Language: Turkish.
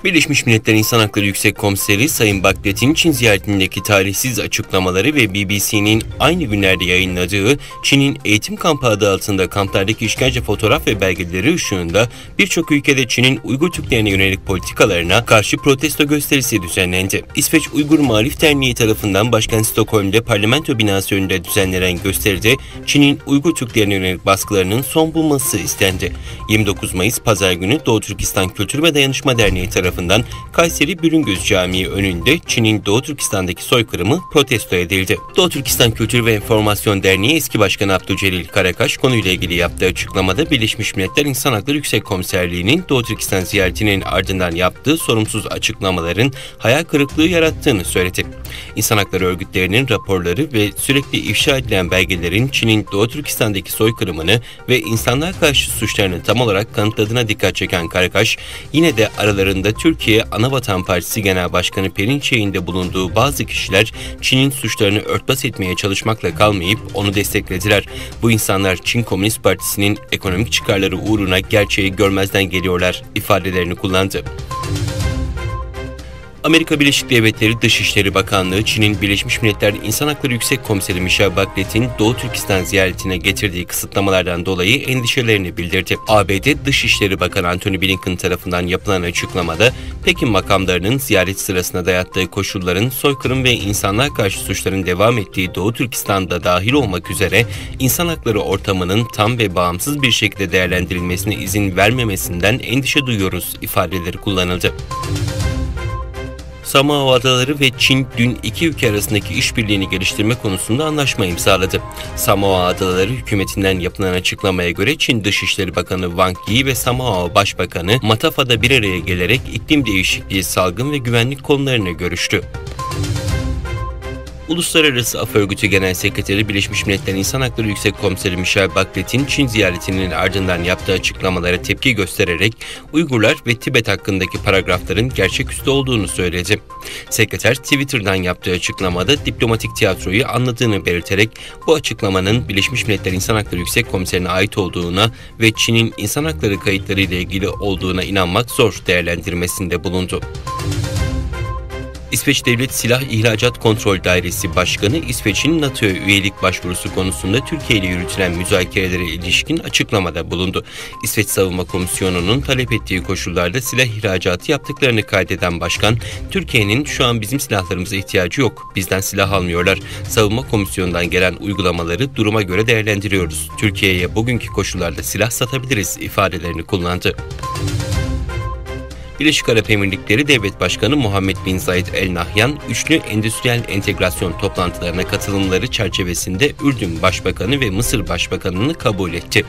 Birleşmiş Milletler İnsan Hakları Yüksek Komiseri Sayın Bakhlet'in Çin ziyaretindeki talihsiz açıklamaları ve BBC'nin aynı günlerde yayınladığı Çin'in eğitim kampı adı altında kamplardaki işkence fotoğraf ve belgeleri ışığında birçok ülkede Çin'in Uygur Türklerine yönelik politikalarına karşı protesto gösterisi düzenlendi. İsveç Uygur Muhalif Derneği tarafından başkent Stockholm'de parlamento binası önünde düzenlenen gösteride Çin'in Uygur Türklerine yönelik baskılarının son bulması istendi. 29 Mayıs Pazar günü Doğu Türkistan Kültür ve Dayanışma Derneği tarafından Kayseri Bürüngöz Camii önünde Çin'in Doğu Türkistan'daki soykırımı protesto edildi. Doğu Türkistan Kültür ve Enformasyon Derneği eski başkanı Abdülcelil Karakaş konuyla ilgili yaptığı açıklamada Birleşmiş Milletler İnsan Hakları Yüksek Komiserliği'nin Doğu Türkistan ziyaretinin ardından yaptığı sorumsuz açıklamaların hayal kırıklığı yarattığını söyledi. İnsan hakları örgütlerinin raporları ve sürekli ifşa edilen belgelerin Çin'in Doğu Türkistan'daki soykırımını ve insanlığa karşı suçlarını tam olarak kanıtladığına dikkat çeken Karakaş, yine de aralarında Türkiye Anavatan Partisi Genel Başkanı Perinçek'in de bulunduğu bazı kişiler Çin'in suçlarını örtbas etmeye çalışmakla kalmayıp onu desteklediler. Bu insanlar Çin Komünist Partisi'nin ekonomik çıkarları uğruna gerçeği görmezden geliyorlar ifadelerini kullandı. Amerika Birleşik Devletleri Dışişleri Bakanlığı, Çin'in Birleşmiş Milletler İnsan Hakları Yüksek Komiseri Michelle Bachelet'in Doğu Türkistan ziyaretine getirdiği kısıtlamalardan dolayı endişelerini bildirdi. ABD Dışişleri Bakanı Antony Blinken tarafından yapılan açıklamada, Pekin makamlarının ziyaret sırasında dayattığı koşulların soykırım ve insanlığa karşı suçların devam ettiği Doğu Türkistan'da dahil olmak üzere insan hakları ortamının tam ve bağımsız bir şekilde değerlendirilmesine izin vermemesinden endişe duyuyoruz ifadeleri kullanıldı. Samao Adaları ve Çin dün iki ülke arasındaki işbirliğini geliştirme konusunda anlaşma imzaladı. Samao Adaları hükümetinden yapılan açıklamaya göre Çin Dışişleri Bakanı Wang Yi ve Samao Başbakanı Matafa'da bir araya gelerek iklim değişikliği, salgın ve güvenlik konularını görüştü. Uluslararası Af Örgütü Genel Sekreteri Birleşmiş Milletler İnsan Hakları Yüksek Komiseri Michelle Bachelet'in Çin ziyaretinin ardından yaptığı açıklamalara tepki göstererek Uygurlar ve Tibet hakkındaki paragrafların gerçeküstü olduğunu söyledi. Sekreter Twitter'dan yaptığı açıklamada diplomatik tiyatroyu anladığını belirterek bu açıklamanın Birleşmiş Milletler İnsan Hakları Yüksek Komiserine ait olduğuna ve Çin'in insan hakları kayıtları ile ilgili olduğuna inanmak zor değerlendirmesinde bulundu. İsveç Devlet Silah İhracat Kontrol Dairesi Başkanı, İsveç'in NATO'ya üyelik başvurusu konusunda Türkiye ile yürütülen müzakerelere ilişkin açıklamada bulundu. İsveç Savunma Komisyonu'nun talep ettiği koşullarda silah ihracatı yaptıklarını kaydeden başkan, Türkiye'nin şu an bizim silahlarımıza ihtiyacı yok, bizden silah almıyorlar. Savunma Komisyonu'ndan gelen uygulamaları duruma göre değerlendiriyoruz. Türkiye'ye bugünkü koşullarda silah satabiliriz ifadelerini kullandı. Birleşik Arap Emirlikleri Devlet Başkanı Muhammed bin Zayed El Nahyan, üçlü endüstriyel entegrasyon toplantılarına katılımları çerçevesinde Ürdün Başbakanı ve Mısır Başbakanı'nı kabul etti.